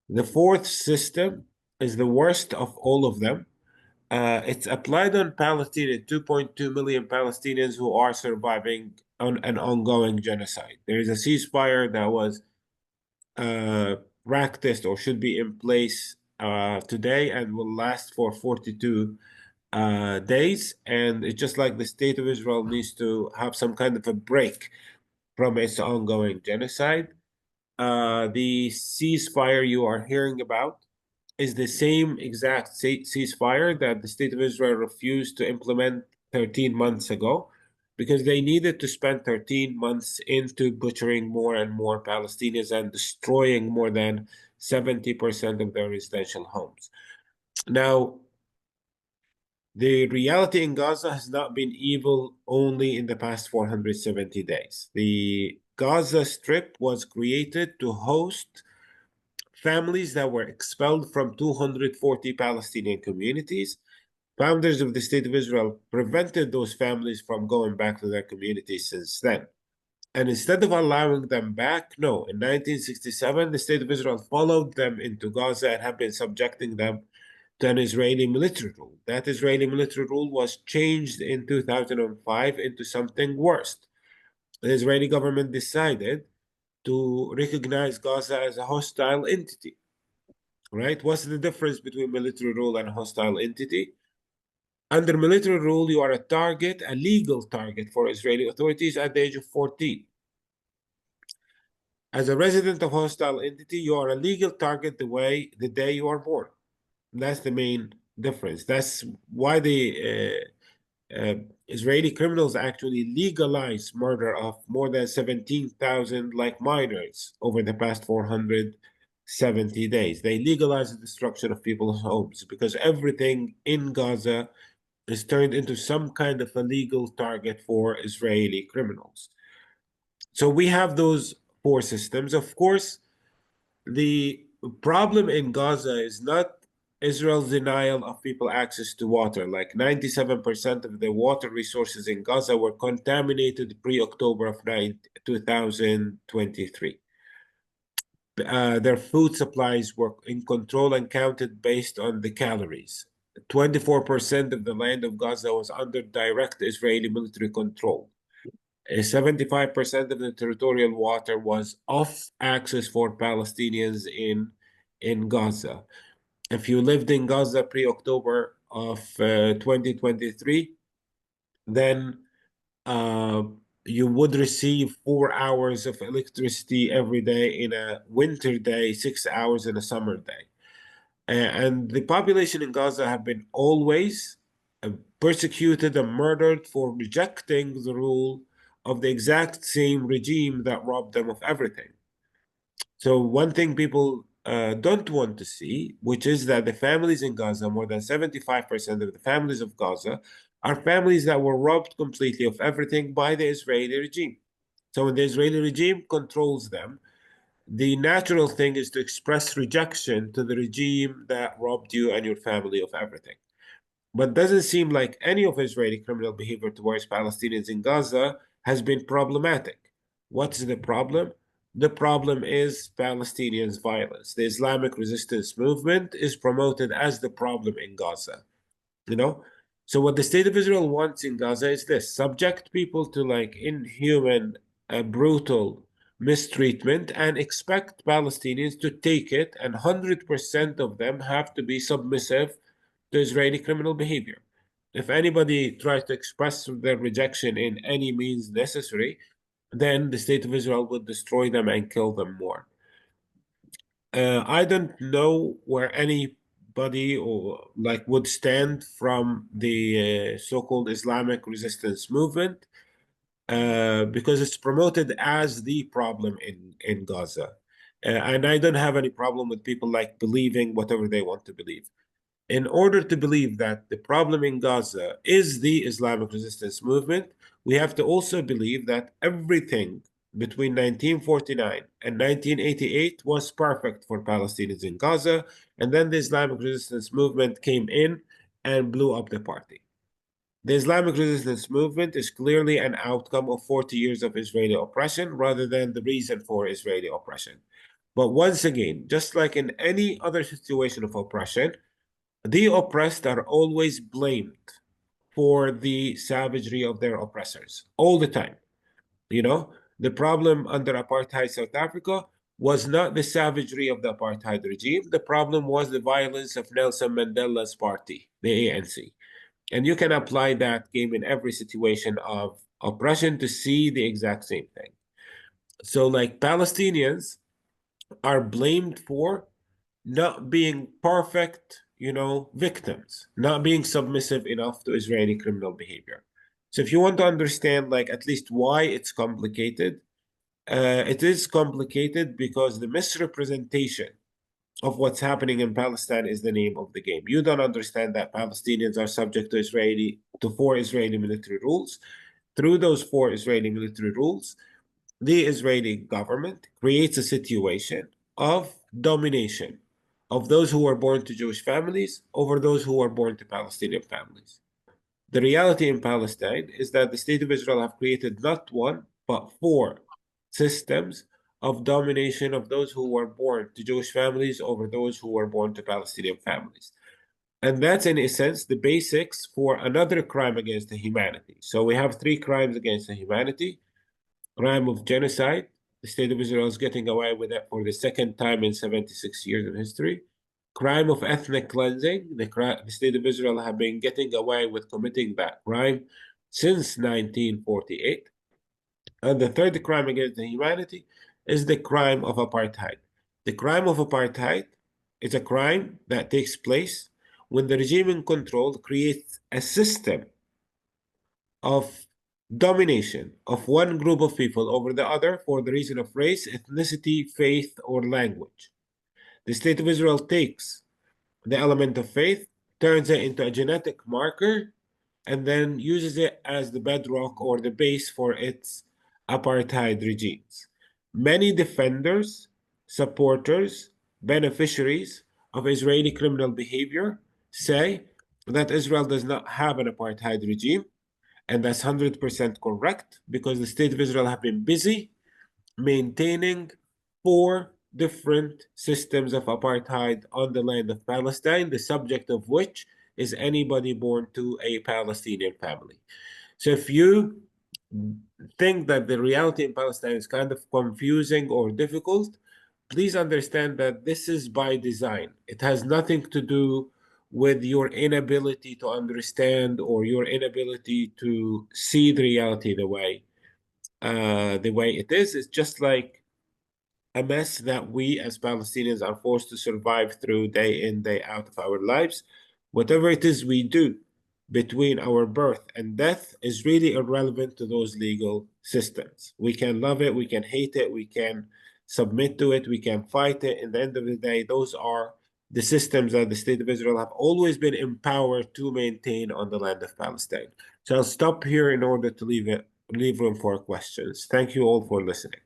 The fourth system is the worst of all of them. It's applied on Palestinian, 2.2 million Palestinians who are surviving on an ongoing genocide. There is a ceasefire that was uh, practiced or should be in place today and will last for 42 days. And it's just like the state of Israel needs to have some kind of a break from its ongoing genocide. The ceasefire you are hearing about is the same exact ceasefire that the state of Israel refused to implement 13 months ago because they needed to spend 13 months into butchering more and more Palestinians and destroying more than 70% of their residential homes. Now, the reality in Gaza has not been evil only in the past 470 days. The Gaza Strip was created to host families that were expelled from 240 Palestinian communities. Founders of the State of Israel prevented those families from going back to their communities since then. And instead of allowing them back, no, in 1967, the State of Israel followed them into Gaza and have been subjecting them to an Israeli military rule. That Israeli military rule was changed in 2005 into something worse. The Israeli government decided to recognize Gaza as a hostile entity, right? What's the difference between military rule and hostile entity? Under military rule, you are a target, a legal target for Israeli authorities at the age of 14. As a resident of hostile entity, you are a legal target the day you are born. That's the main difference. That's why the Israeli criminals actually legalized murder of more than 17,000 like minors over the past 470 days. They legalized the destruction of people's homes because everything in Gaza is turned into some kind of a legal target for Israeli criminals. So we have those four systems. Of course, the problem in Gaza is not Israel's denial of people access to water. Like 97% of the water resources in Gaza were contaminated pre-October of 2023. Their food supplies were in control and counted based on the calories. 24% of the land of Gaza was under direct Israeli military control. 75% of the territorial water was off access for Palestinians in Gaza. If you lived in Gaza pre-October of 2023, then uh, you would receive 4 hours of electricity every day in a winter day, 6 hours in a summer day. And the population in Gaza have been always persecuted and murdered for rejecting the rule of the exact same regime that robbed them of everything. So one thing people don't want to see, which is that the families in Gaza, more than 75% of the families of Gaza, are families that were robbed completely of everything by the Israeli regime. So when the Israeli regime controls them, the natural thing is to express rejection to the regime that robbed you and your family of everything. But doesn't seem like any of Israeli criminal behavior towards Palestinians in Gaza has been problematic. What's the problem? The problem is Palestinians' violence. The Islamic resistance movement is promoted as the problem in Gaza. You know? So what the state of Israel wants in Gaza is this: subject people to like inhuman, brutal mistreatment and expect Palestinians to take it, and 100% of them have to be submissive to Israeli criminal behavior. If anybody tries to express their rejection in any means necessary, then the state of Israel would destroy them and kill them more. I don't know where anybody or like would stand from the so-called Islamic resistance movement because it's promoted as the problem in Gaza. And I don't have any problem with people like believing whatever they want to believe. In order to believe that the problem in Gaza is the Islamic resistance movement, we have to also believe that everything between 1949 and 1988 was perfect for Palestinians in Gaza, and then the Islamic resistance movement came in and blew up the party. The Islamic resistance movement is clearly an outcome of 40 years of Israeli oppression rather than the reason for Israeli oppression. But once again, just like in any other situation of oppression, the oppressed are always blamed for the savagery of their oppressors all the time. You know, the problem under apartheid South Africa was not the savagery of the apartheid regime. The problem was the violence of Nelson Mandela's party, the ANC. And you can apply that game in every situation of oppression to see the exact same thing. So, like, Palestinians are blamed for not being perfect, victims, not being submissive enough to Israeli criminal behavior. So if you want to understand, like, at least why it's complicated, it is complicated because the misrepresentation of what's happening in Palestine is the name of the game. You don't understand that Palestinians are subject to four Israeli military rules. Through those four Israeli military rules, the Israeli government creates a situation of domination of those who were born to Jewish families over those who were born to Palestinian families. The reality in Palestine is that the State of Israel have created not one, but four systems of domination of those who were born to Jewish families over those who were born to Palestinian families. And that's, in a sense, the basics for another crime against the humanity. So we have three crimes against the humanity. Crime of genocide. The State of Israel is getting away with it for the second time in 76 years of history. Crime of ethnic cleansing. The State of Israel have been getting away with committing that crime since 1948. And the third crime against the humanity is the crime of apartheid. The crime of apartheid is a crime that takes place when the regime in control creates a system of domination of one group of people over the other for the reason of race, ethnicity, faith, or language. The State of Israel takes the element of faith, turns it into a genetic marker, and then uses it as the bedrock or the base for its apartheid regimes. Many defenders, supporters, beneficiaries of Israeli criminal behavior say that Israel does not have an apartheid regime, and that's 100% correct because the State of Israel have been busy maintaining four different systems of apartheid on the land of Palestine, the subject of which is anybody born to a Palestinian family. So if you think that the reality in Palestine is kind of confusing or difficult, please understand that this is by design. It has nothing to do with your inability to understand or your inability to see the reality the way it is. It's just like a mess that we as Palestinians are forced to survive through day in, day out of our lives. Whatever it is we do between our birth and death is really irrelevant to those legal systems. We can love it, we can hate it, we can submit to it, we can fight it. In the end of the day, those are the systems that the State of Israel have always been empowered to maintain on the land of Palestine. So I'll stop here in order to leave room for questions. Thank you all for listening.